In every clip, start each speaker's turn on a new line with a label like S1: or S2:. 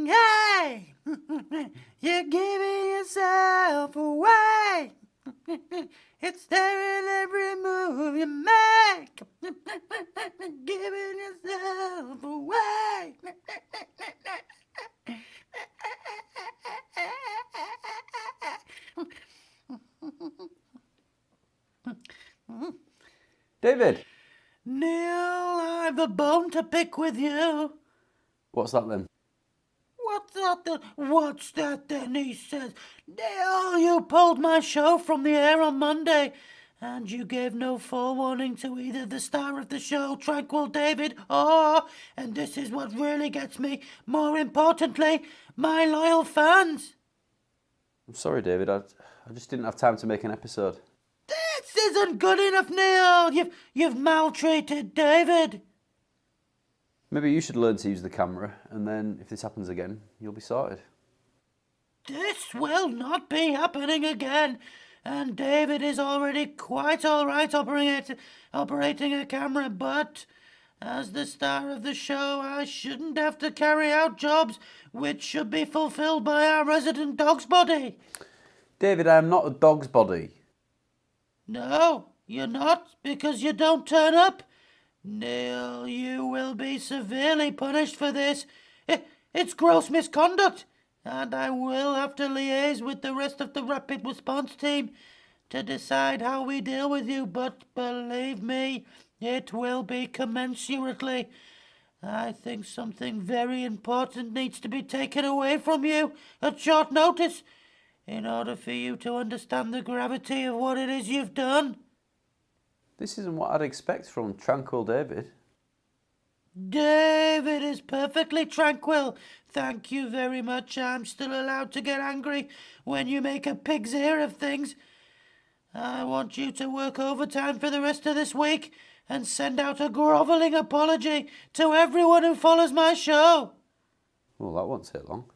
S1: Hey! You're giving yourself away. It's there in every move you make. Giving yourself away.
S2: David!
S1: Neil, I've a bone to pick with you.
S2: What's that then?
S1: What's that then, he says. Neil, you pulled my show from the air on Monday, and you gave no forewarning to either the star of the show, Tranquil David, or, and this is what really gets me, more importantly, my loyal fans.
S2: I'm sorry, David. I just didn't have time to make an episode.
S1: This isn't good enough, Neil. You've maltreated David.
S2: Maybe you should learn to use the camera, and then if this happens again, you'll be sorted.
S1: This will not be happening again, and David is already quite all right operating a camera, but as the star of the show, I shouldn't have to carry out jobs which should be fulfilled by our resident dog's body.
S2: David, I am not a dog's body.
S1: No, you're not, because you don't turn up. Neil, you will be severely punished for this. It's gross misconduct, and I will have to liaise with the rest of the rapid response team to decide how we deal with you, but believe me, it will be commensurately. I think something very important needs to be taken away from you at short notice in order for you to understand the gravity of what it is you've done.
S2: This isn't what I'd expect from Tranquil David.
S1: David is perfectly tranquil. Thank you very much. I'm still allowed to get angry when you make a pig's ear of things. I want you to work overtime for the rest of this week and send out a grovelling apology to everyone who follows my show.
S2: Well, that won't take long.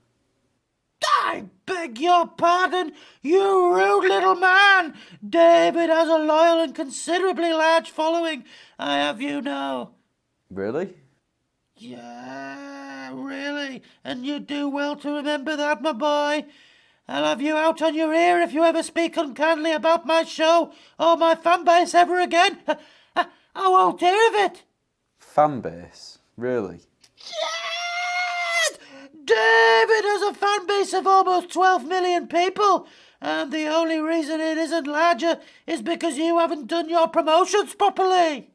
S1: I beg your pardon, you rude little man. David has a loyal and considerably large following, I have you know.
S2: Really?
S1: Yeah, really. And you do well to remember that, my boy. I'll have you out on your ear if you ever speak unkindly about my show or my fan base ever again. I won't hear of it.
S2: Fan base? Really?
S1: Yes! David has a fan base of almost 12 million people, and the only reason it isn't larger is because you haven't done your promotions properly.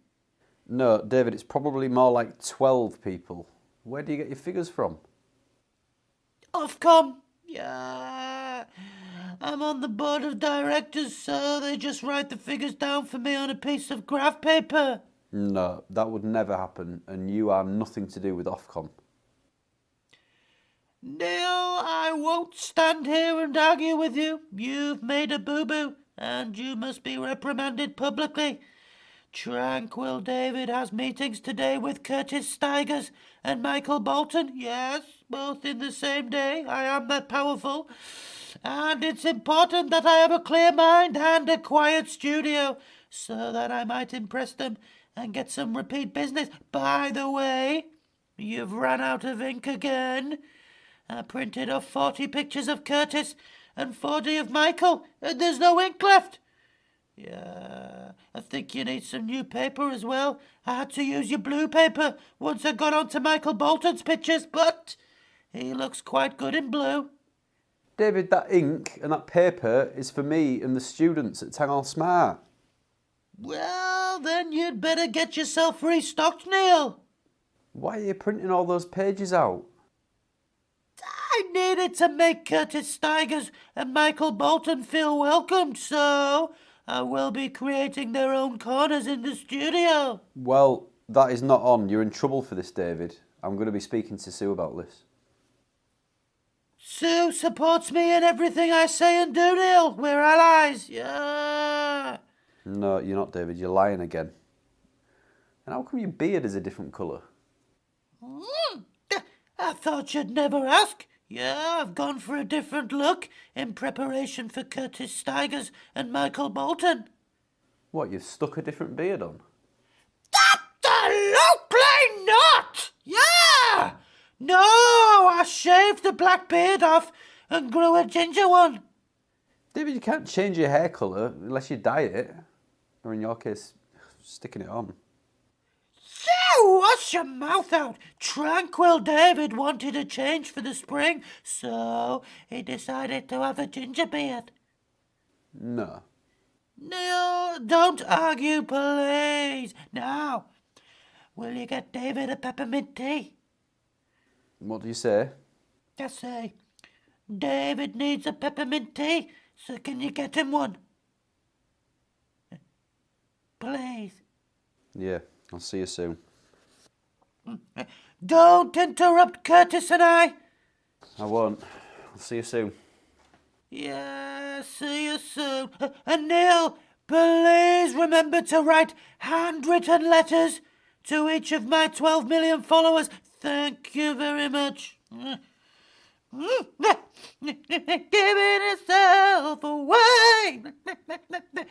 S2: No, David, it's probably more like 12 people. Where do you get your figures from?
S1: Ofcom. Yeah. I'm on the board of directors, so they just write the figures down for me on a piece of graph paper.
S2: No, that would never happen, and you are nothing to do with Ofcom.
S1: Neil, I won't stand here and argue with you. You've made a boo-boo, and you must be reprimanded publicly. Tranquil David has meetings today with Curtis Stigers and Michael Bolton. Yes, both in the same day. I am that powerful. And it's important that I have a clear mind and a quiet studio so that I might impress them and get some repeat business. By the way, you've run out of ink again. I printed off 40 pictures of Curtis and 40 of Michael, and there's no ink left. Yeah, I think you need some new paper as well. I had to use your blue paper once I got onto Michael Bolton's pictures, but he looks quite good in blue.
S2: David, that ink and that paper is for me and the students at Tangle Smart.
S1: Well, then you'd better get yourself restocked, Neil.
S2: Why are you printing all those pages out?
S1: I needed to make Curtis Stigers and Michael Bolton feel welcomed, so I will be creating their own corners in the studio.
S2: Well, that is not on. You're in trouble for this, David. I'm going to be speaking to Sue about this.
S1: Sue supports me in everything I say and do, Neil. We're allies. Yeah.
S2: No, you're not, David. You're lying again. And how come your beard is a different colour?
S1: I thought you'd never ask. Yeah, I've gone for a different look in preparation for Curtis Stigers and Michael Bolton.
S2: What, you've stuck a different beard on?
S1: Absolutely not! Yeah! No! shaved the black beard off and grew a ginger one.
S2: David, you can't change your hair colour unless you dye it. Or in your case, sticking it on.
S1: So, wash your mouth out. Tranquil David wanted a change for the spring, so he decided to have a ginger beard.
S2: No.
S1: No, don't argue, please. Now, will you get David a peppermint tea?
S2: What do you say?
S1: I say, David needs a peppermint tea, so can you get him one? Please.
S2: Yeah, I'll see you soon.
S1: Don't interrupt Curtis and I.
S2: I won't. I'll see you soon.
S1: Yeah, see you soon. And Neil, please remember to write handwritten letters to each of my 12 million followers. Thank you very much. Giving itself away.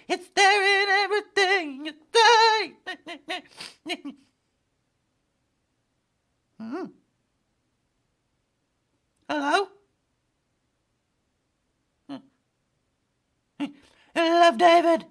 S1: It's there in everything you say. Hello? Love, David.